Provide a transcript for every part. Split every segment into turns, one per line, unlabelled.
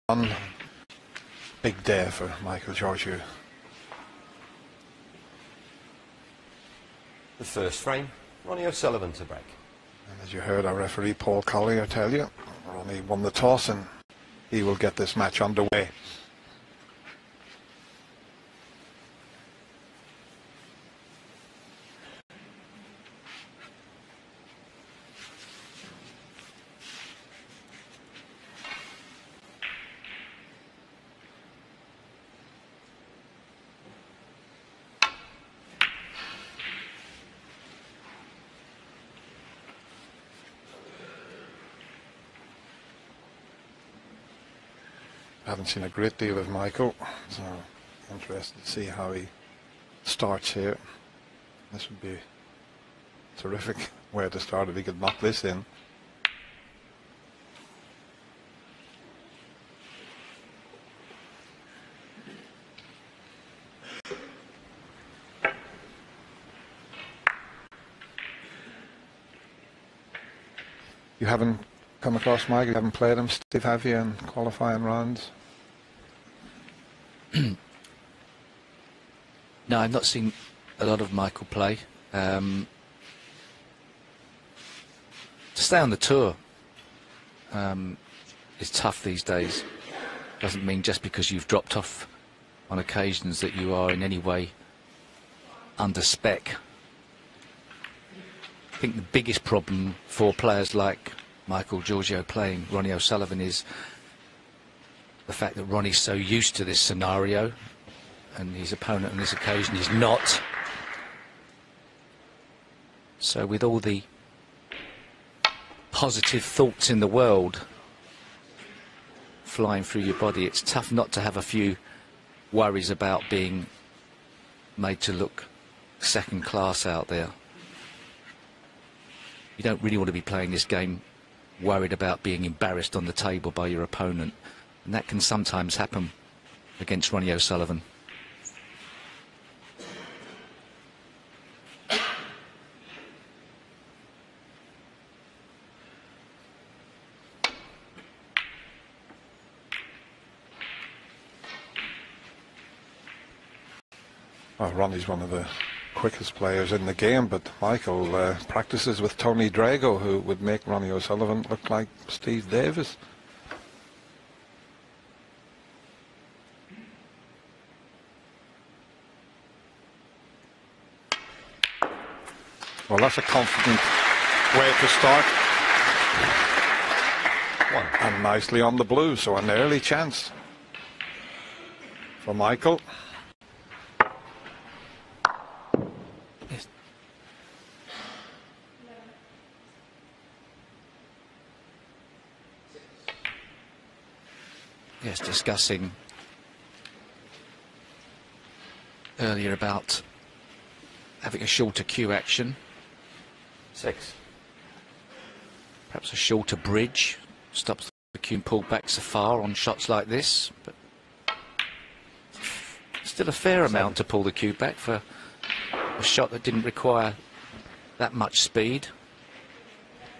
one big day for 𝐒𝐷𝐄.
The first frame, Ronnie O'Sullivan to break.
And as you heard our referee Paul Collier tell you, Ronnie won the toss and he will get this match underway. I haven't seen a great deal of Michael, so interested to see how he starts here. This would be a terrific way to start if he could knock this in. You haven't come across Michael, you haven't played him, Steve, have you, in qualifying rounds?
No, I've not seen a lot of Michael play. To stay on the tour is tough these days. Doesn't mean just because you've dropped off on occasions that you are in any way under spec. I think the biggest problem for players like Michael Giorgio playing Ronnie O'Sullivan is the fact that Ronnie's so used to this scenario and his opponent on this occasion is not. So with all the positive thoughts in the world flying through your body, it's tough not to have a few worries about being made to look second class out there. You don't really want to be playing this game worried about being embarrassed on the table by your opponent, and that can sometimes happen against Ronnie O'Sullivan.
Well, Ronnie's one of the quickest players in the game, but Michael practices with Tony Drago, who would make Ronnie O'Sullivan look like Steve Davis. Well, that's a confident way to start.
One.
And nicely on the blue, so an early chance for Michael.
Yes, discussing earlier about having a shorter cue action.
6.
Perhaps a shorter bridge stops the cue pulled back so far on shots like this, but still a fair amount to pull the cue back for a shot that didn't require that much speed.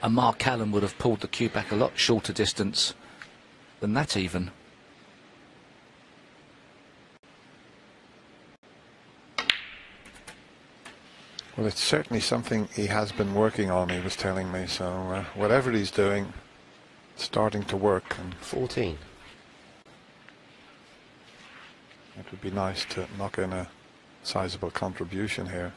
And Mark Allen would have pulled the cue back a lot shorter distance than that even.
Well, it's certainly something he has been working on, he was telling me, so whatever he's doing, it's starting to work. And
14.
it would be nice to knock in a sizable contribution here.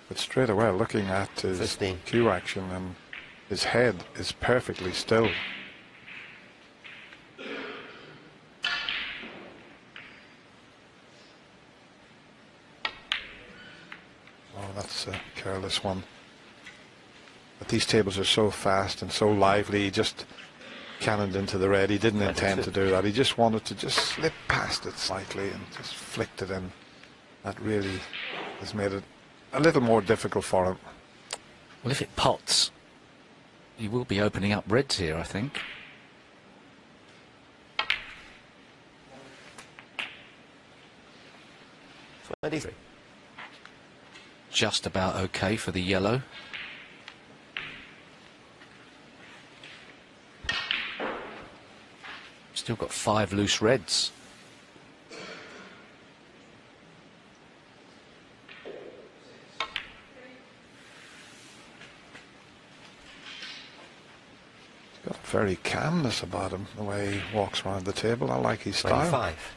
But straight away, looking at his
15.
cue action, and his head is perfectly still. That's a careless one. But these tables are so fast and so lively. He just cannoned into the red. He didn't intend to do that. He just wanted to just slip past it slightly and just flicked it in. That really has made it a little more difficult for him.
Well, if it pots, he will be opening up reds here, I think. Just about okay for the yellow. Still got 5 loose reds.
Got a very calmness about him, the way he walks around the table. I like his style.
25.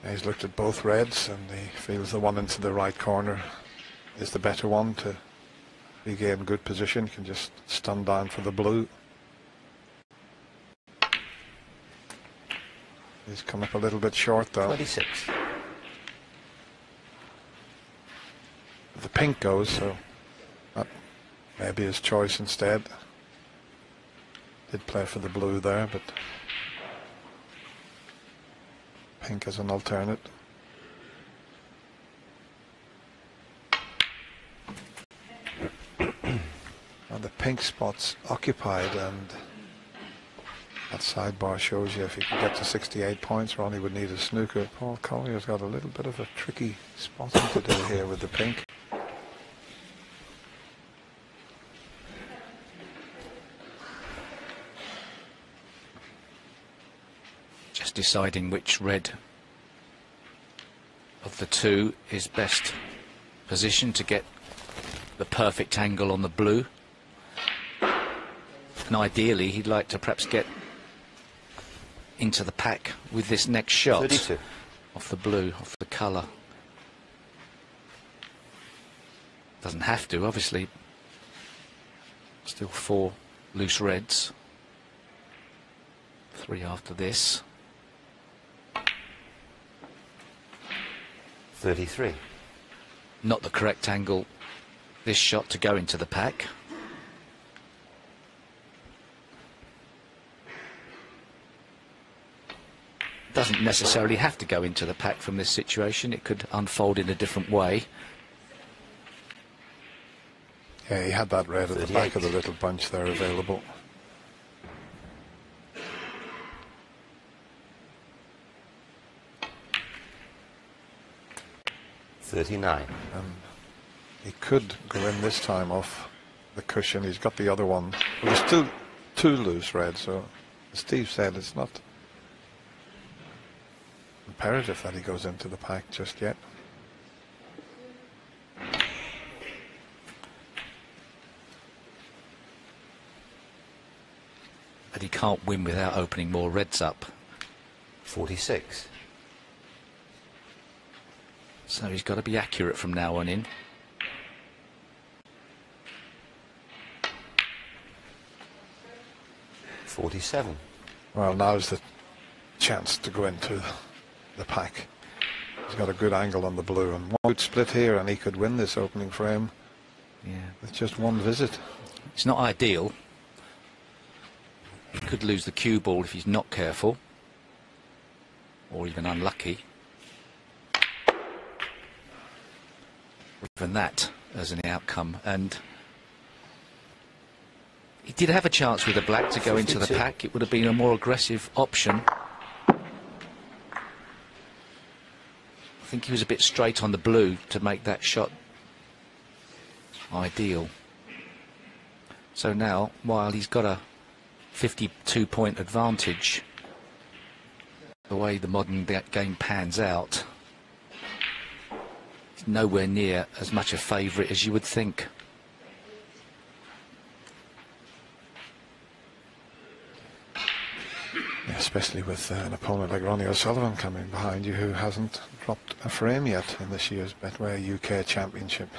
He's looked at both reds and he feels the one into the right corner is the better one to regain good position. Can just stun down for the blue. He's come up a little bit short though.
26.
The pink goes, so that may be his choice instead. Did play for the blue there, but pink as an alternate. And the pink spot's occupied, and that sidebar shows you if he can get to 68 points, Ronnie would need a snooker. Paul Collier's got a little bit of a tricky spotting to do here with the pink.
Just deciding which red of the two is best positioned to get the perfect angle on the blue. And ideally he'd like to perhaps get into the pack with this next shot
32.
off the blue, off the colour. Doesn't have to, obviously. Still 4 loose reds. 3 after this.
33.
Not the correct angle, this shot, to go into the pack. Doesn't necessarily have to go into the pack from this situation. It could unfold in a different way.
Yeah, he had that red at the
38.
back of the little bunch there available. He could go in this time off the cushion. He's got the other one. Well, there's still 2 loose reds, so as Steve said, it's not imperative that he goes into the pack just yet.
But he can't win without opening more reds up.
46.
So he's got to be accurate from now on in.
$47.
Well, now's the chance to go into the pack. He's got a good angle on the blue, and one good split here and he could win this opening frame.
Yeah,
with just one visit.
It's not ideal. He could lose the cue ball if he's not careful, or even unlucky. Even that as an outcome. And he did have a chance with the black to go into the pack. It would have been a more aggressive option. I think he was a bit straight on the blue to make that shot ideal. So now, while he's got a 52-point advantage, the way the modern game pans out, he's nowhere near as much a favourite as you would think.
Yeah, especially with an opponent like Ronnie O'Sullivan coming behind you, who hasn't dropped a frame yet in this year's Betway UK Championship.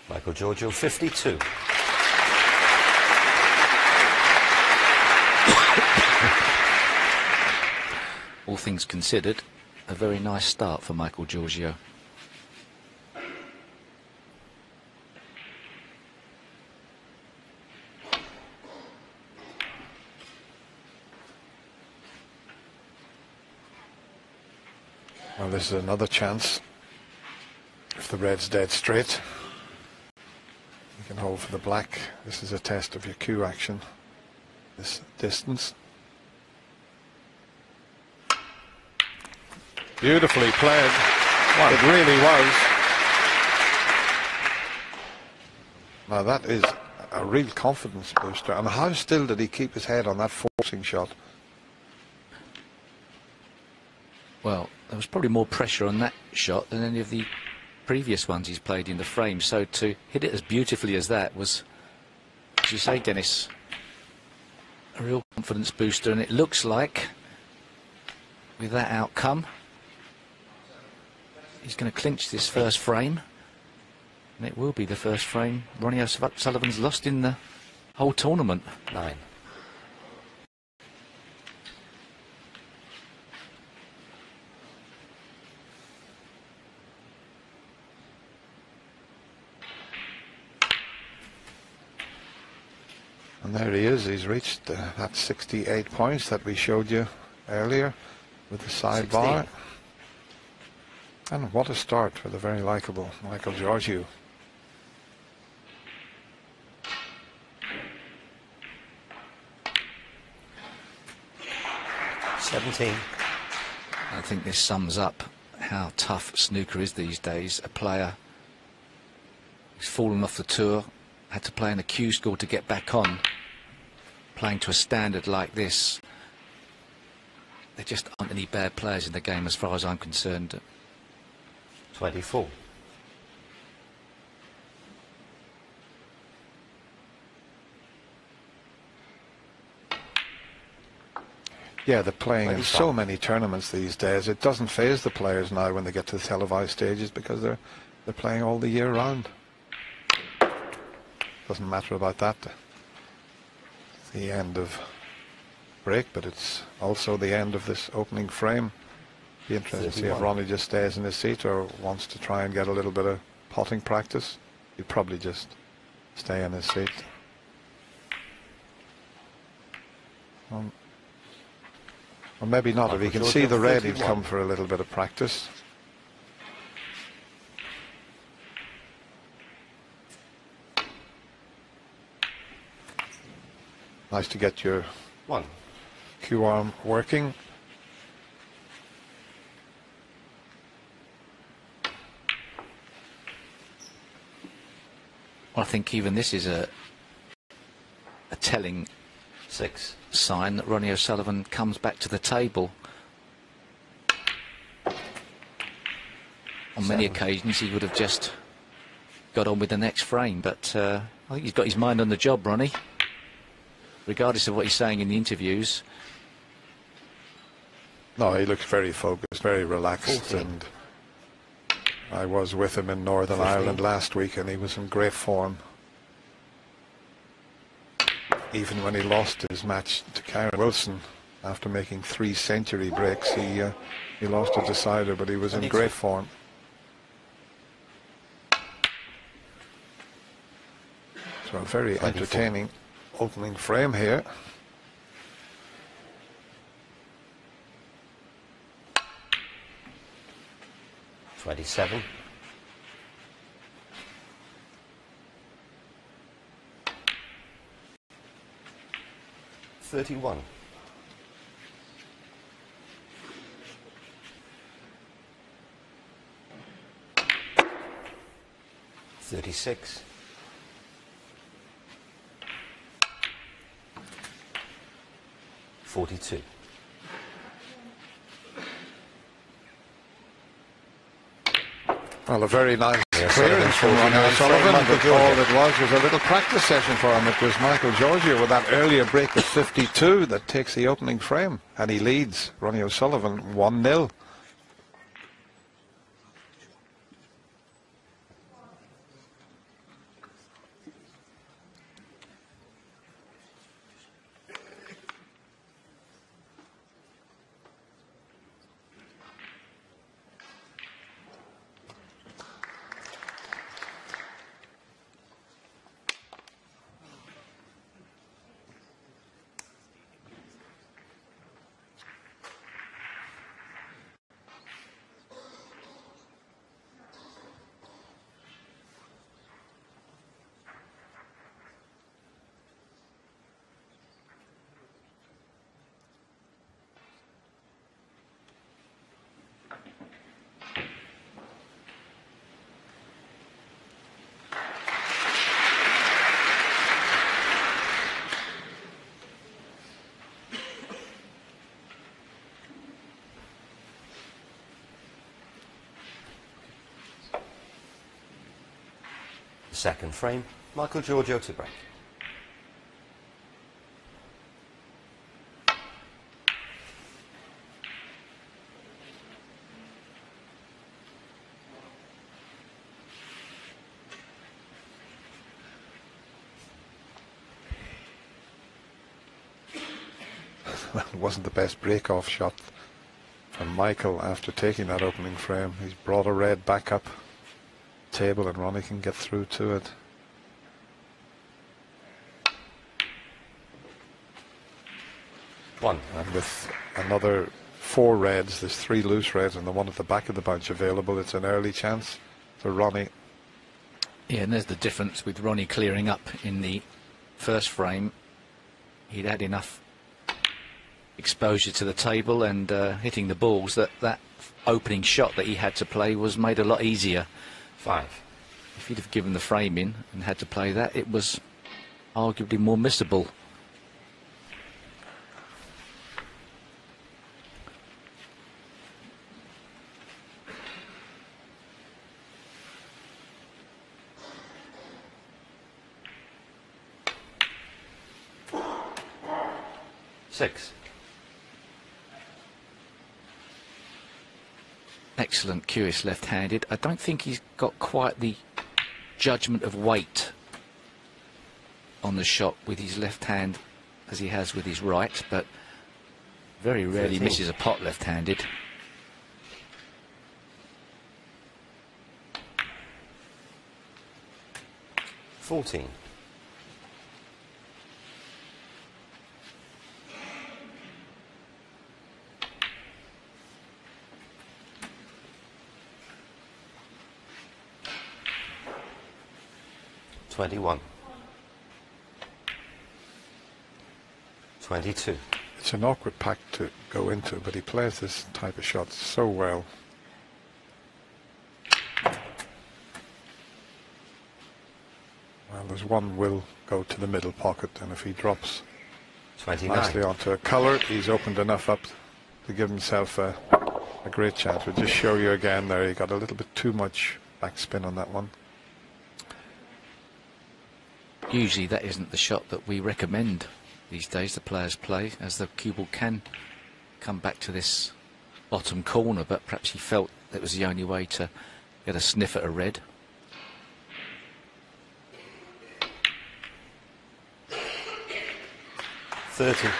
𝐒𝐈𝐊𝐄 52.
All things considered, a very nice start for 𝐒𝐈𝐊𝐄.
Well, this is another chance. If the red's dead straight, he can hold for the black. This is a test of your cue action. This distance. Beautifully played. Wow. It really was. Now that is a real confidence booster. And how still did he keep his head on that forcing shot?
Well, there was probably more pressure on that shot than any of the previous ones he's played in the frame. So to hit it as beautifully as that was, as you say, Dennis, a real confidence booster. And it looks like, with that outcome, he's going to clinch this first frame. And it will be the first frame Ronnie O'Sullivan's lost in the whole tournament.
9.
And there he is. He's reached that 68 points that we showed you earlier with the sidebar. And what a start for the very likeable 𝐒𝐷𝐄.
17.
I think this sums up how tough snooker is these days. A player who's fallen off the tour, had to play in a Q score to get back on, playing to a standard like this. There just aren't any bad players in the game as far as I'm concerned.
24.
Yeah, they're playing in
25.
so many tournaments these days. It doesn't faze the players now when they get to the televised stages because they're playing all the year round. Doesn't matter about that. It's the end of break, but it's also the end of this opening frame. Be interesting to see if Ronnie just stays in his seat or wants to try and get a little bit of potting practice. He'd probably just stay in his seat. Or maybe not. If he can see the red, he'd come for a little bit of practice. Nice to get your cue arm working.
I think even this is a telling
6.
sign that Ronnie O'Sullivan comes back to the table. On many occasions he would have just got on with the next frame, but I think he's got his mind on the job, Ronnie. Regardless of what he's saying in the interviews.
No, he looks very focused, very relaxed.
14.
And I was with him in Northern
15.
Ireland last week and he was in great form. Even when he lost his match to Karen Wilson after making 3 century breaks, he lost a decider, but he was in great form. So a very
24.
entertaining opening frame here.
$27. $31. 36. 42.
Well, a very nice clearance from Ronnie O'Sullivan, but all it was a little practice session for him. It was 𝐒𝐷𝐄 with that earlier break of 52 that takes the opening frame, and he leads Ronnie O'Sullivan 1-0.
The second frame, 𝐒𝐈𝐊𝐄 to break.
Well, it wasn't the best break-off shot from Michael after taking that opening frame. He's brought a red back up table and Ronnie can get through to it.
One.
And with another 4 reds, there's 3 loose reds and the one at the back of the bunch available. It's an early chance for Ronnie.
Yeah, and there's the difference with Ronnie clearing up in the first frame. He'd had enough exposure to the table and hitting the balls that opening shot that he had to play was made a lot easier.
5.
If he'd have given the frame in and had to play that, it was arguably more missable.
Six.
Excellent 𝐒𝐈𝐊 left-handed. I don't think he's got quite the judgment of weight on the shot with his left hand as he has with his right, but very rarely
13.
misses a pot left-handed.
$14. $21. $22.
It's an awkward pack to go into, but he plays this type of shot so well. Well, there's one will go to the middle pocket, and if he drops
29.
nicely onto a colour, he's opened enough up to give himself a great chance. We'll just show you again there, he got a little bit too much backspin on that one.
Usually that isn't the shot that we recommend these days the players play, as the cue ball can come back to this bottom corner, but perhaps he felt that was the only way to get a sniff at a red.
$30.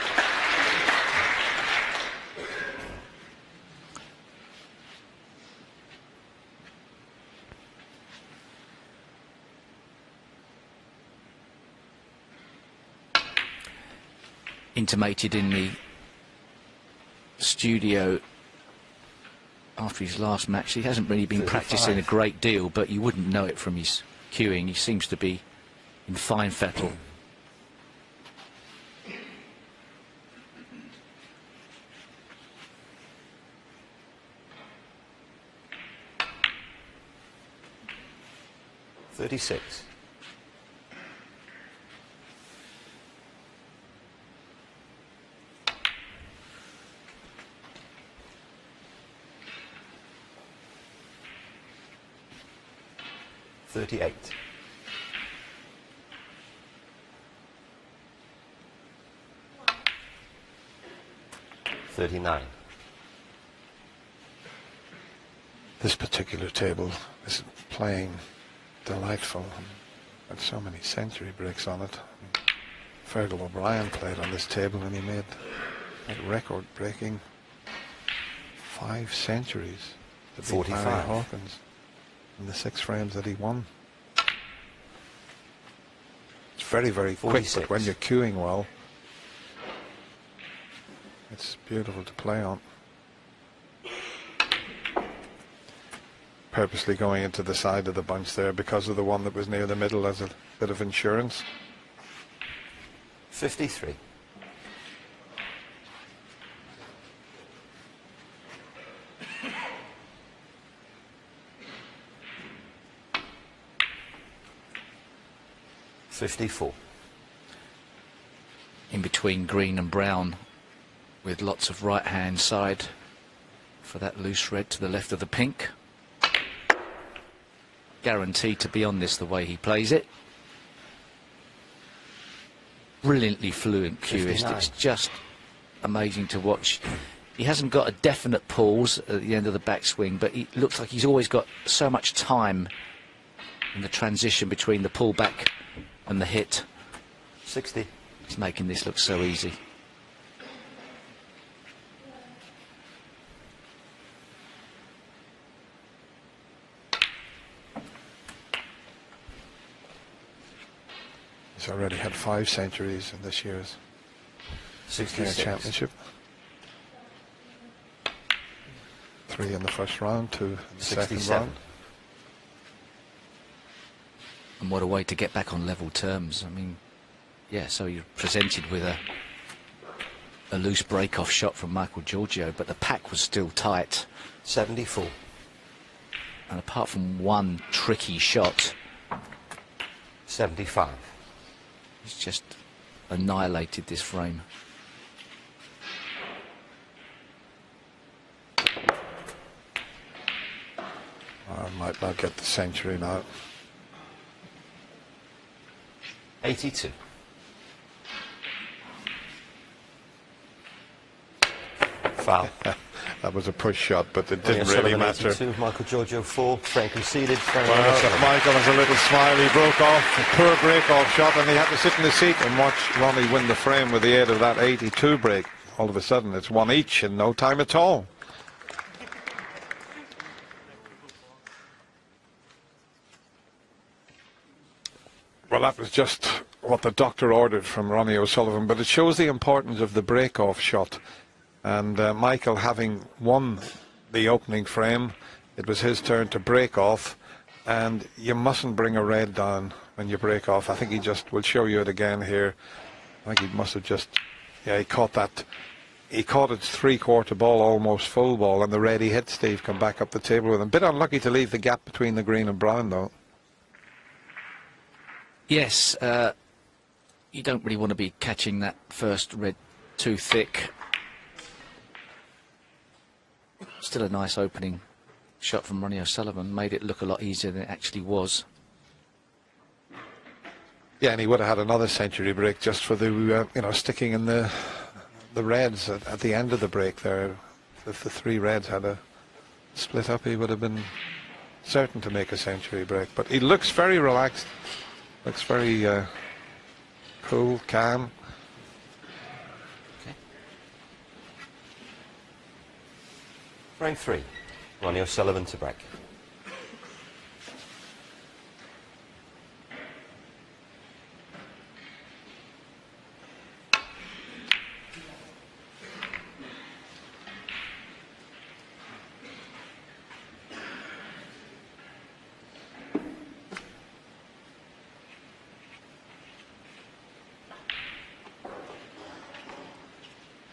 Intimated in the studio after his last match he hasn't really been
35.
practicing a great deal, but you wouldn't know it from his cueing. He seems to be in fine fettle.
$36. $38. $39.
This particular table is playing delightful and so many century breaks on it. Fergal O'Brien played on this table and he made a record-breaking 5 centuries to beat
45.
Barry Hawkins in the 6 frames that he won. It's very, very quick,
46.
but when you're cueing well, it's beautiful to play on. Purposely going into the side of the bunch there because of the one that was near the middle as a bit of insurance.
53. $54.
In between green and brown with lots of right hand side for that loose red to the left of the pink. guaranteed to be on this the way he plays it. Brilliantly fluent cue. It's just amazing to watch. He hasn't got a definite pause at the end of the backswing, but he looks like he's always got so much time in the transition between the pullback and the hit.
60.
He's making this look so easy.
He's already had 5 centuries in this year's
66.
championship. 3 in the first round, 2 in the second
67.
round.
And what a way to get back on level terms. I mean, yeah, so you're presented with a loose break-off shot from 𝐒𝐈𝐊𝐄, but the pack was still tight.
74.
And apart from one tricky shot,
75.
he's just annihilated this frame.
I might not get the century now.
82. Foul.
That was a push shot, but it didn't really matter.
82, 𝐒𝐈𝐊𝐄 4, frame conceded.
Well, Michael has a little smile. He broke off a poor break-off shot, and he had to sit in the seat and watch Ronnie win the frame with the aid of that 82 break. All of a sudden, it's 1 each in no time at all. Well, that was just what the doctor ordered from Ronnie O'Sullivan, but it shows the importance of the break-off shot. And Michael, having won the opening frame, it was his turn to break off, and you mustn't bring a red down when you break off. I think he just will show you it again here. I think he must have just, yeah, he caught that. He caught its 3/4 ball, almost full ball, and the red he hit Steve come back up the table with him. Bit unlucky to leave the gap between the green and brown, though.
Yes, you don't really want to be catching that first red too thick. Still a nice opening shot from Ronnie O'Sullivan. Made it look a lot easier than it actually was.
Yeah, and he would have had another century break just for the, you know, sticking in the reds at the end of the break there. If the 3 reds had a split up, he would have been certain to make a century break. But he looks very relaxed, looks very cool, calm.
Okay.
Frame 3, Ronnie O'Sullivan to break.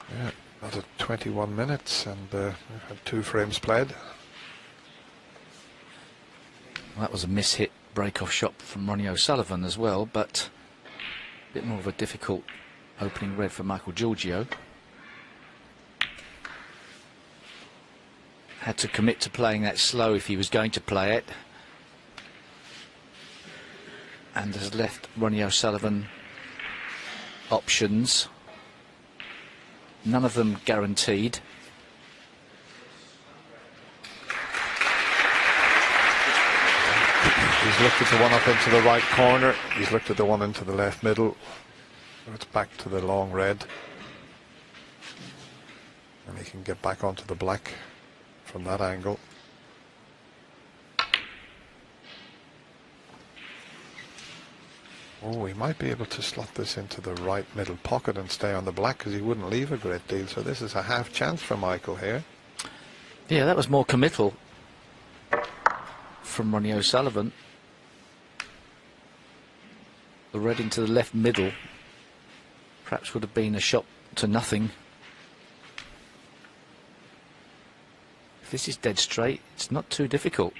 Yeah, another 21 minutes, and we've had 2 frames played.
Well, that was a miss-hit break-off shot from Ronnie O'Sullivan as well, but a bit more of a difficult opening red for 𝐒𝐈𝐊𝐄. Had to commit to playing that slow if he was going to play it, and has left Ronnie O'Sullivan options. None of them guaranteed.
He's looked at the one up into the right corner. He's looked at the one into the left middle. So it's back to the long red. And he can get back onto the black from that angle. Oh, he might be able to slot this into the right middle pocket and stay on the black, because he wouldn't leave a great deal. So this is a half chance for Michael here.
Yeah, that was more committal from Ronnie O'Sullivan. The red into the left middle perhaps would have been a shot to nothing. If this is dead straight, it's not too difficult.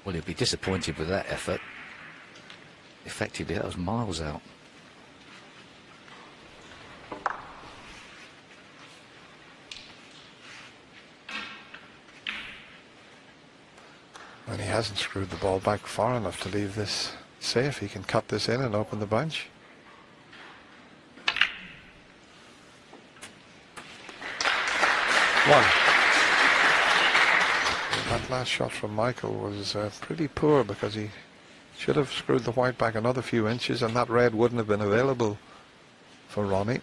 Well, he'll be disappointed with that effort. Effectively, that was miles out.
And he hasn't screwed the ball back far enough to leave this safe. He can cut this in and open the bunch. One. That last shot from Michael was pretty poor, because he should have screwed the white back another few inches, and that red wouldn't have been available for Ronnie.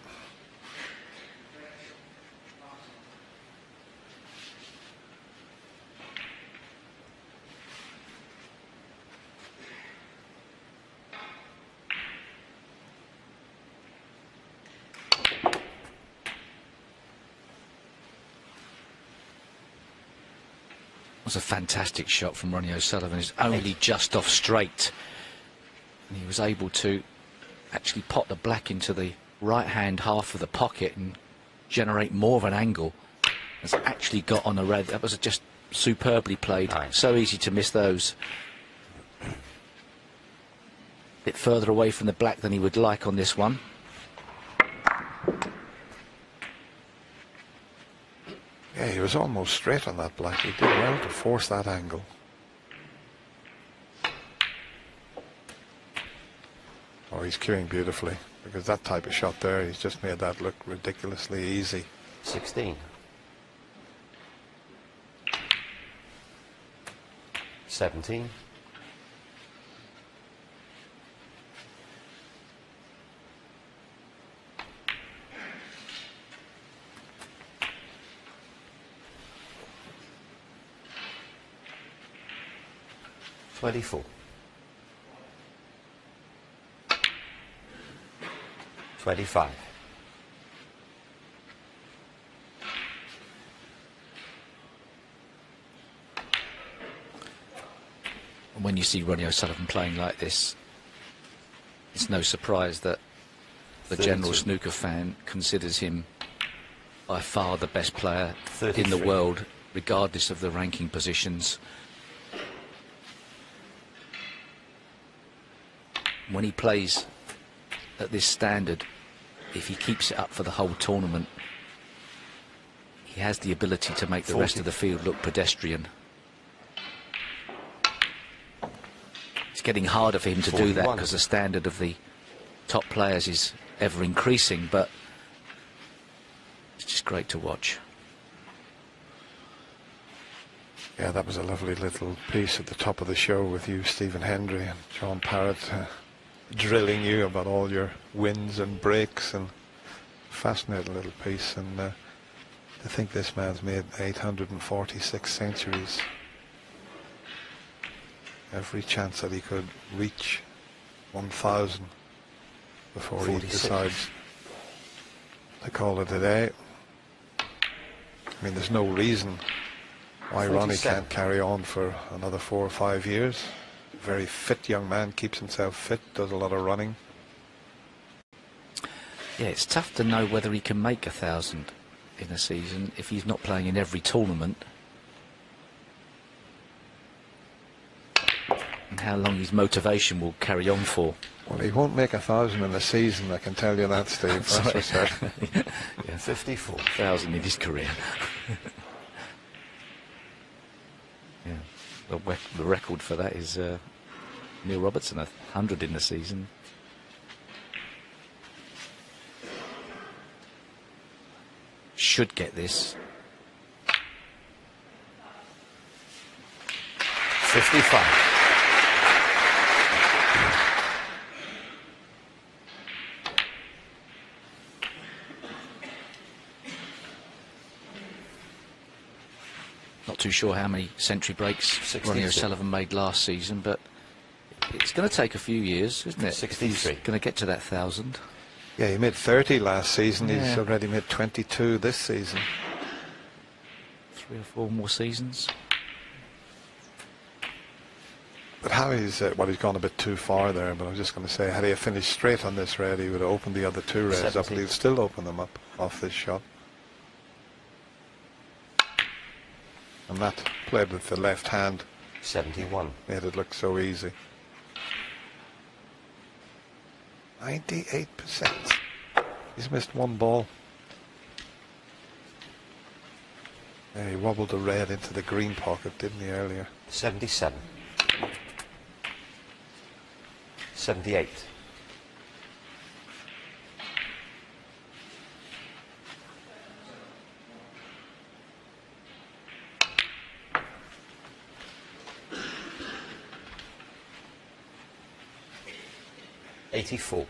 Was a fantastic shot from Ronnie O'Sullivan. It's only just off straight, and he was able to actually pot the black into the right hand half of the pocket and generate more of an angle. Has actually got on a red. That was just superbly played.
Nice.
So easy to miss those. Bit further away from the black than he would like on this one.
Yeah, he was almost straight on that black. He did well to force that angle. Oh, he's cueing beautifully, because that type of shot there, he's just made that look ridiculously easy.
16. 17. 24. 25.
And when you see Ronnie O'Sullivan playing like this, it's no surprise that the
32.
general snooker fan considers him by far the best player
33.
in the world, regardless of the ranking positions. When he plays at this standard, if he keeps it up for the whole tournament, he has the ability to make the
40.
rest of the field look pedestrian. It's getting harder for him to do that,
41.
because the standard of the top players is ever increasing, but it's just great to watch.
Yeah, that was a lovely little piece at the top of the show with you, Stephen Hendry, and Shaun Parrott drilling you about all your wins and breaks, and fascinating little piece. And to think this man's made 846 centuries. Every chance that he could reach 1,000 before
46.
he decides to call it a day. I mean, there's no reason why
47.
Ronnie can't carry on for another 4 or 5 years. Very fit young man, keeps himself fit, does a lot of running.
Yeah, it's tough to know whether he can make 1,000 in a season if he's not playing in every tournament, and how long his motivation will carry on for.
Well, he won't make 1,000 in a season, I can tell you that, Steve. That's for certain.
Yeah,
54.
1,000 in his career. Yeah, the record for that is Neil Robertson, 100 in the season. Should get this.
55.
Not too sure how many century breaks
62.
Ronnie O'Sullivan made last season, but it's going to take a few years, isn't it?
63.
He's going to get to that 1,000.
Yeah, he made 30 last season.
Yeah.
He's already made 22 this season.
3 or 4 more seasons.
But how he's gone a bit too far there. But I was just going to say, had he finished straight on this red, he would have opened the other 2 reds up,
70.
and he'll still open them up off this shot. And that, played with the left hand,
71.
made it look so easy. 98%. He's missed 1 ball. Yeah, he wobbled the red into the green pocket, didn't he, earlier?
77. 78. $84.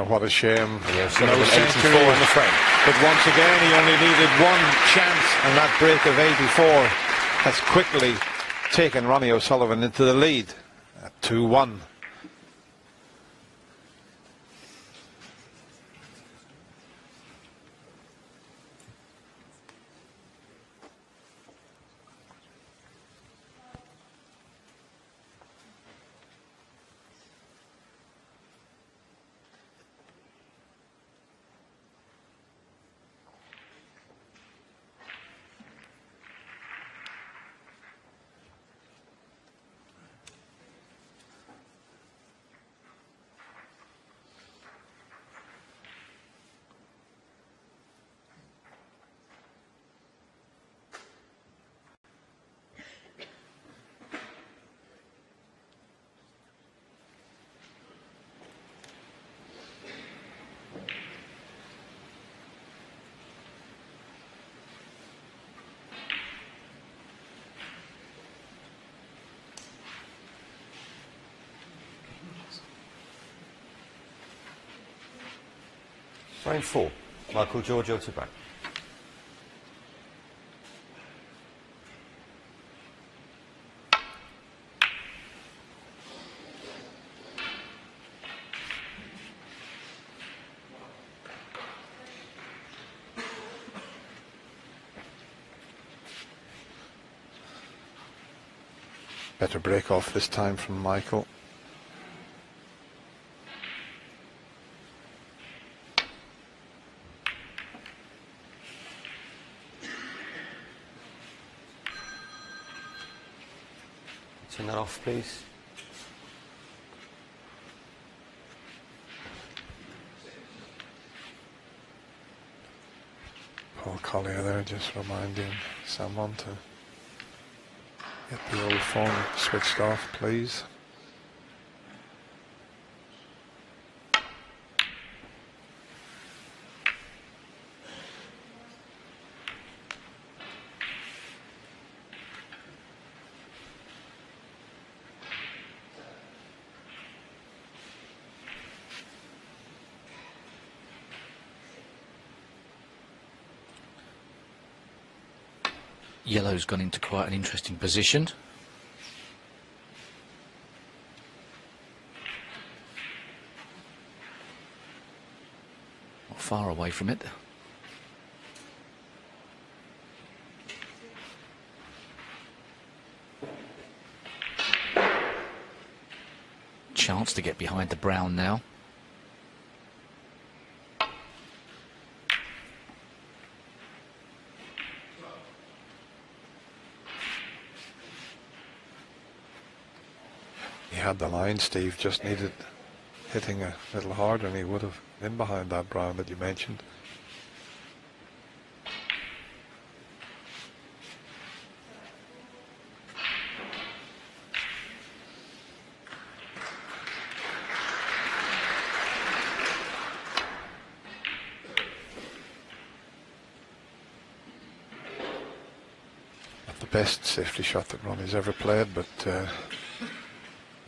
What a shame.
Yeah,
No century.
in the frame.
But once again, he only needed one chance, and that break of 84 has quickly taken Ronnie O'Sullivan into the lead at 2-1.
Frame 4. 𝐒𝐷𝐄 to back.
Better break off this time from Michael.
Turn that off, please.
Paul Collier there just reminding someone to get the old phone switched off, please.
Yellow's gone into quite an interesting position. Not far away from it. Chance to get behind the brown now.
He had the line, Steve, just needed hitting a little harder and he would have been behind that brown that you mentioned. Not the best safety shot that Ronnie's ever played, but there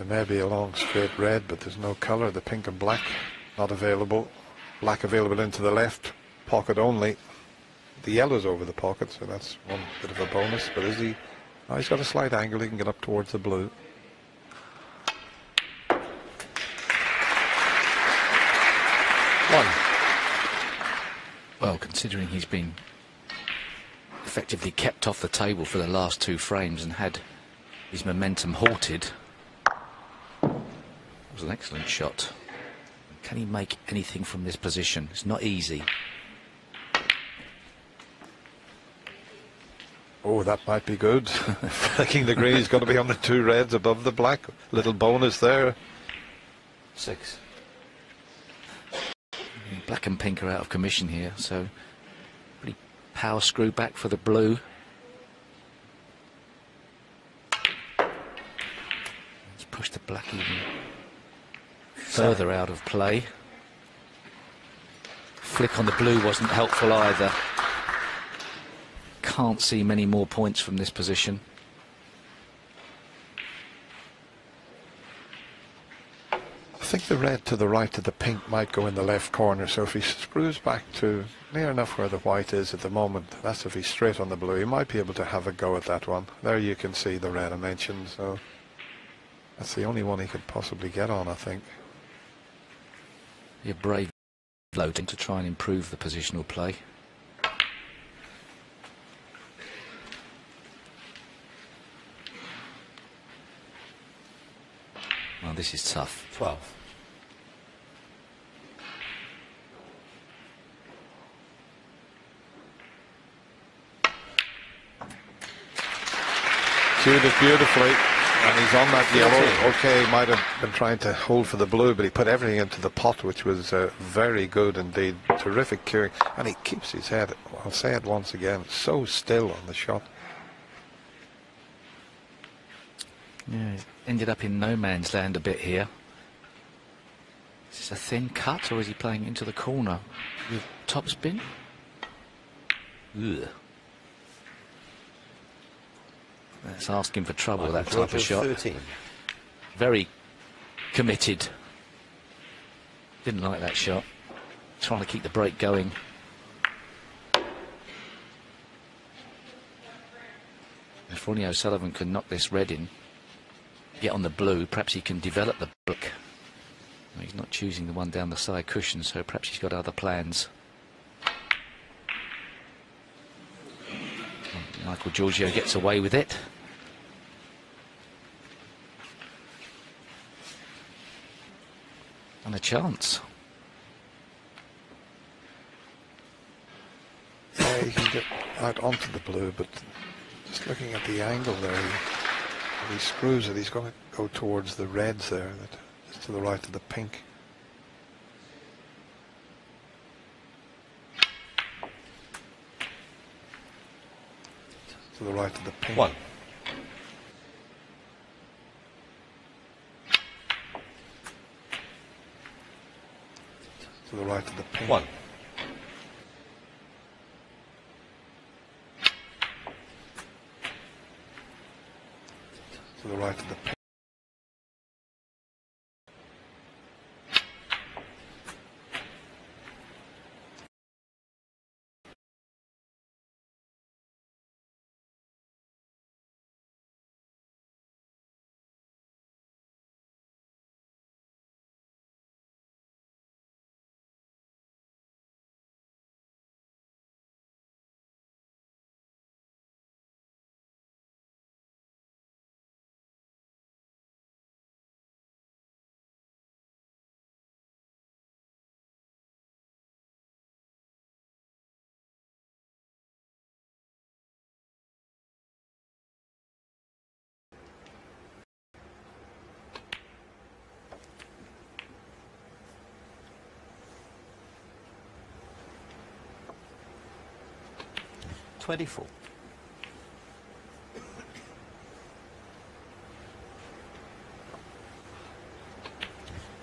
may be a long straight red, but there's no colour. The pink and black not available. Black available into the left pocket only. The yellow's over the pocket, so that's one bit of a bonus. But is he? Oh, he's got a slight angle. He can get up towards the blue. One.
Well, considering he's been effectively kept off the table for the last two frames and had his momentum halted. It was an excellent shot. Can he make anything from this position? It's not easy.
Oh, that might be good. Flicking the green, he's got to be on the two reds above the black. Little bonus there.
6.
Black black and pink are out of commission here, so pretty power screw back for the blue. Let's push the black even further out of play. Flick on the blue wasn't helpful either. Can't see many more points from this position.
I think the red to the right of the pink might go in the left corner, so if he screws back to near enough where the white is at the moment, that's if he's straight on the blue, he might be able to have a go at that one. There you can see the red I mentioned, so that's the only one he could possibly get on, I think.
You're brave floating to try and improve the positional play. Well, this is tough.
12.
Cued it beautifully, and he's on that yellow. Okay, he might have been trying to hold for the blue, but he put everything into the pot, which was very good indeed. Terrific cueing, and he keeps his head, I'll say it once again, so still on the shot.
Yeah, ended up in no man's land a bit here. Is this a thin cut, or is he playing into the corner with topspin? Ugh. That's asking for trouble, that type of shot.
13.
Very committed. Didn't like that shot. Trying to keep the break going. If Ronnie O'Sullivan can knock this red in, get on the blue, perhaps he can develop the black. Well, he's not choosing the one down the side cushion, so perhaps he's got other plans. Michael Giorgio gets away with it. And a chance.
Yeah, he can get out onto the blue, but just looking at the angle there, if he screws it, he's going to go towards the reds there, just to the right of the pink. To the right of the pink.
1.
To the right of the pink.
1.
To the right of the pink.
$24.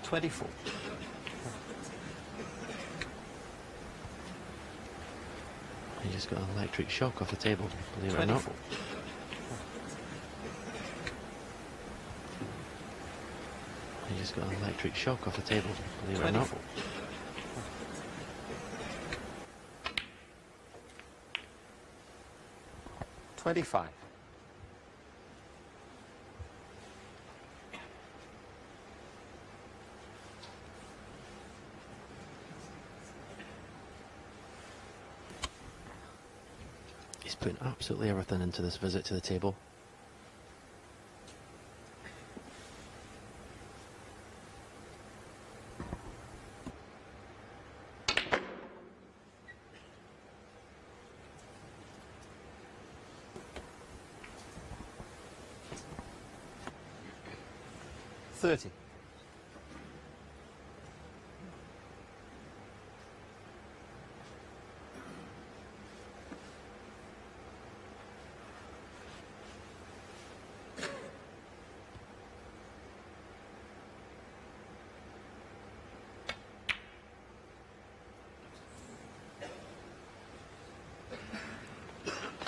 24.
He just got an electric shock off the table, believe it or not.
24.
He just got an electric shock off the table, believe it or not.
24. 25.
He's putting absolutely everything into this visit to the table.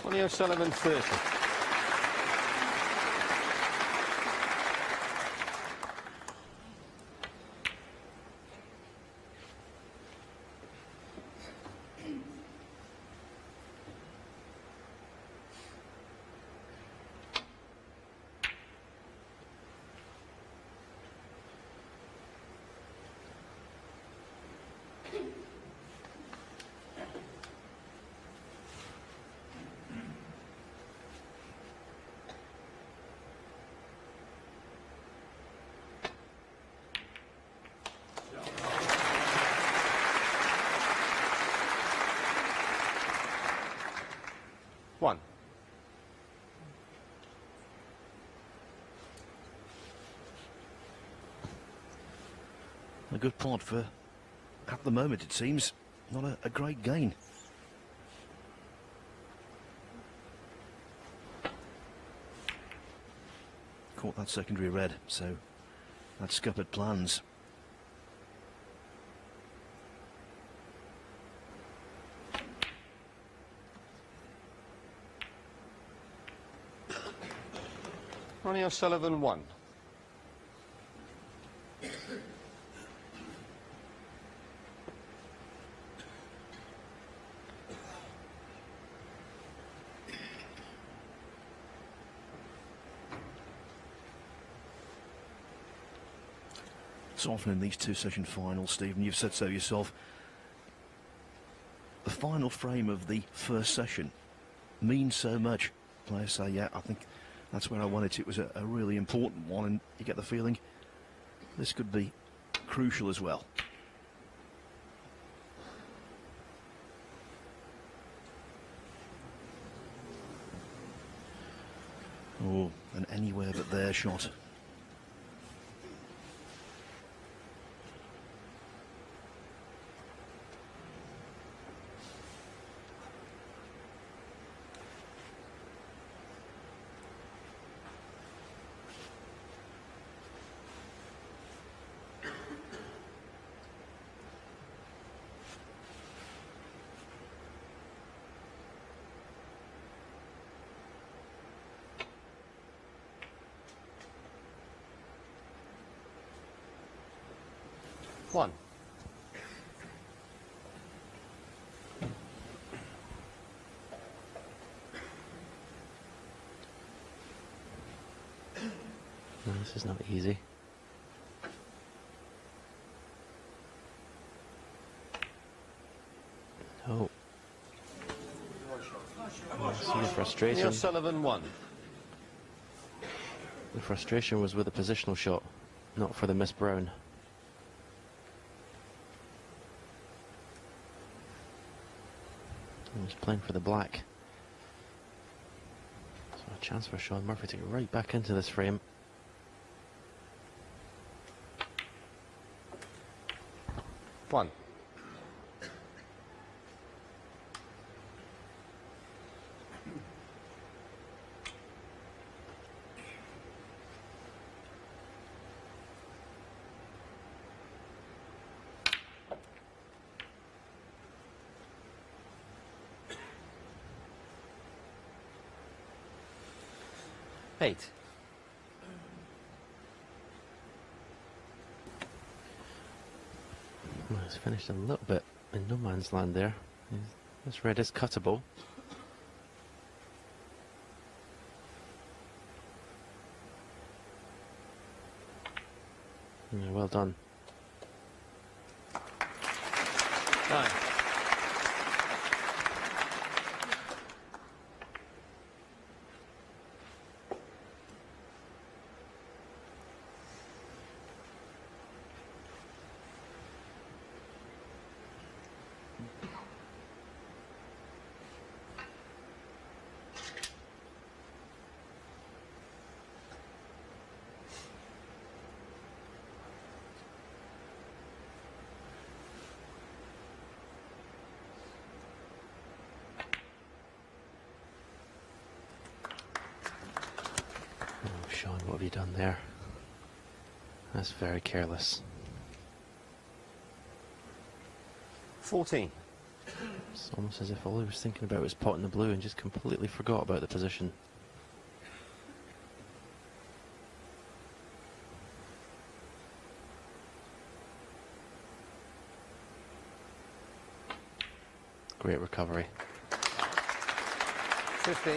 Ronnie O'Sullivan 30. One.
A good pod for, at the moment it seems, not a great gain. Caught that secondary red, so that scuppered plans.
Ronnie O'Sullivan 1.
So often in these two-session finals, Stephen, you've said so yourself, the final frame of the first session means so much. Players say, yeah, I think that's where I wanted it. It was a really important one, and you get the feeling this could be crucial as well. Oh, an anywhere but there shot.
One.
No, this is not easy. Oh. I see the
Ronnie
frustration.
O'Sullivan 1.
The frustration was with the positional shot, not for the miss brown. He was playing for the black. So a chance for Shaun Murphy to get right back into this frame.
One. Eight.
Well, he's finished a little bit in no man's land there. This red is cuttable. Yeah, well done.
9.
Shaun, what have you done there? That's very careless.
14.
It's almost as if all he was thinking about was potting the blue and just completely forgot about the position. Great recovery.
15.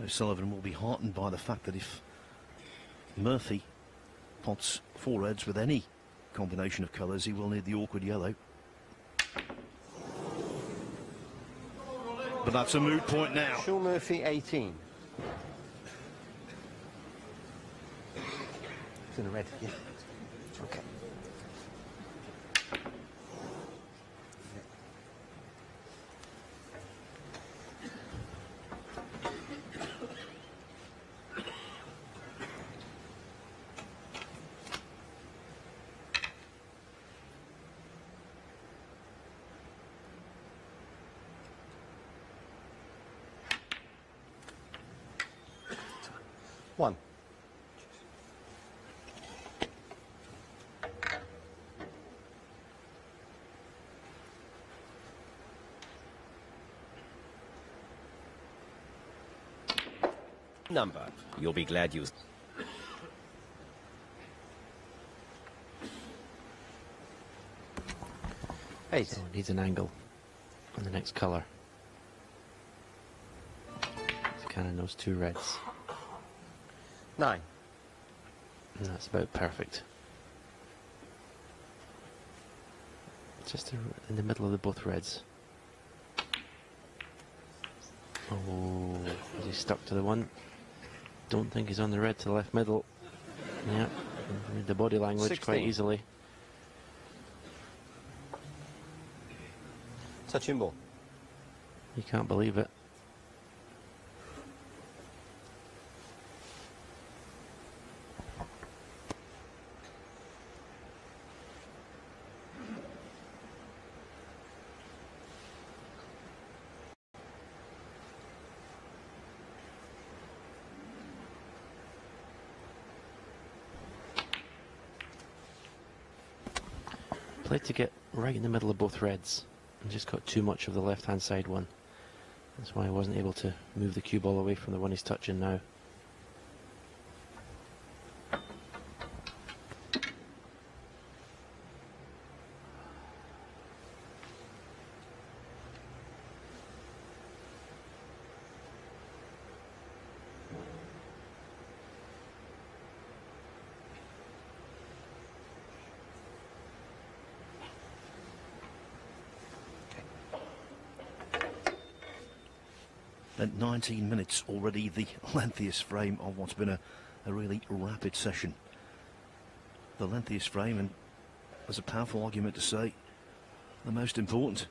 Sullivan will be heartened by the fact that if Murphy pots 4 reds with any combination of colours, he will need the awkward yellow. But that's a moot point now.
Shaun Murphy, 18. It's in the red, yeah. Okay. One.
Number. You'll be glad you...
8.
So it needs an angle on the next colour. It's kind of those 2 reds.
9.
And that's about perfect. Just in the middle of the both reds. Oh, is he stuck to the one? Don't think he's on the red to the left middle. Yeah, read the body language
16.
quite easily.
Touching ball.
You can't believe it. Played to get right in the middle of both reds and just got too much of the left hand side one. That's why I wasn't able to move the cue ball away from the one he's touching now.
At 19 minutes already, the lengthiest frame of what's been a really rapid session. The lengthiest frame, and there's a powerful argument to say the most important.